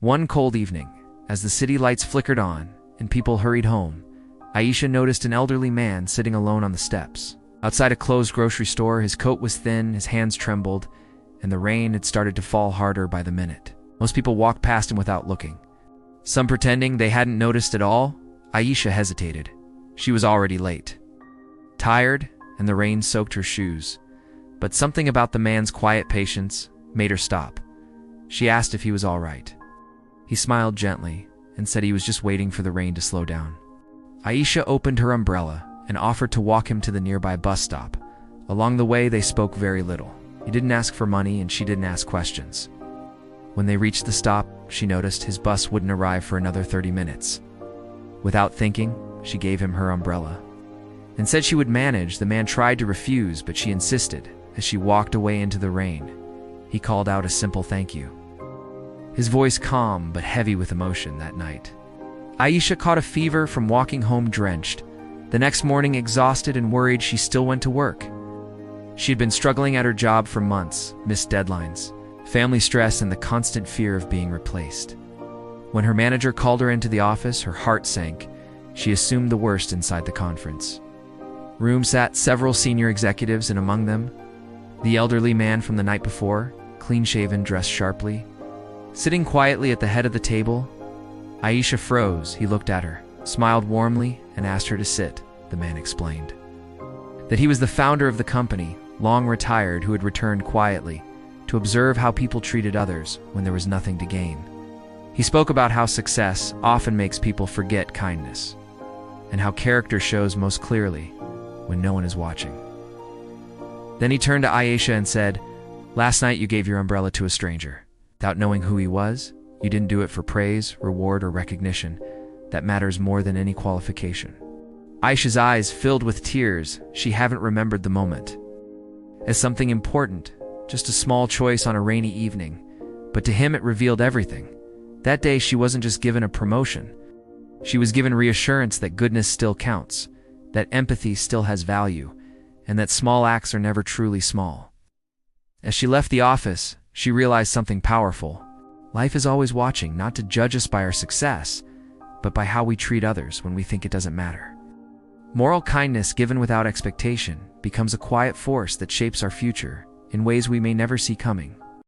One cold evening, as the city lights flickered on and people hurried home, Ayesha noticed an elderly man sitting alone on the steps. Outside a closed grocery store, his coat was thin, his hands trembled, and the rain had started to fall harder by the minute. Most people walked past him without looking. Some pretending they hadn't noticed at all. Ayesha hesitated. She was already late. Tired, and the rain soaked her shoes. But something about the man's quiet patience made her stop. She asked if he was all right. He smiled gently and said he was just waiting for the rain to slow down. Ayesha opened her umbrella and offered to walk him to the nearby bus stop. Along the way, they spoke very little. He didn't ask for money and she didn't ask questions. When they reached the stop, she noticed his bus wouldn't arrive for another 30 minutes. Without thinking, she gave him her umbrella and said she would manage. The man tried to refuse, but she insisted. As she walked away into the rain, he called out a simple thank you. His voice calm but heavy with emotion that night. Ayesha caught a fever from walking home drenched. The next morning, exhausted and worried, she still went to work. She had been struggling at her job for months, missed deadlines, family stress, and the constant fear of being replaced. When her manager called her into the office, her heart sank. She assumed the worst inside the conference room sat several senior executives, and among them, the elderly man from the night before, clean-shaven, dressed sharply. Sitting quietly at the head of the table, Ayesha froze. He looked at her, smiled warmly, and asked her to sit. The man explained that he was the founder of the company, long retired, who had returned quietly to observe how people treated others when there was nothing to gain. He spoke about how success often makes people forget kindness, and how character shows most clearly when no one is watching. Then he turned to Ayesha and said, "Last night you gave your umbrella to a stranger. Without knowing who he was, you didn't do it for praise, reward, or recognition. That matters more than any qualification." Ayesha's eyes filled with tears. She hadn't remembered the moment as something important, just a small choice on a rainy evening. But to him it revealed everything. That day she wasn't just given a promotion. She was given reassurance that goodness still counts, that empathy still has value, and that small acts are never truly small. As she left the office, she realized something powerful. Life is always watching, not to judge us by our success, but by how we treat others when we think it doesn't matter. Moral kindness given without expectation becomes a quiet force that shapes our future in ways we may never see coming.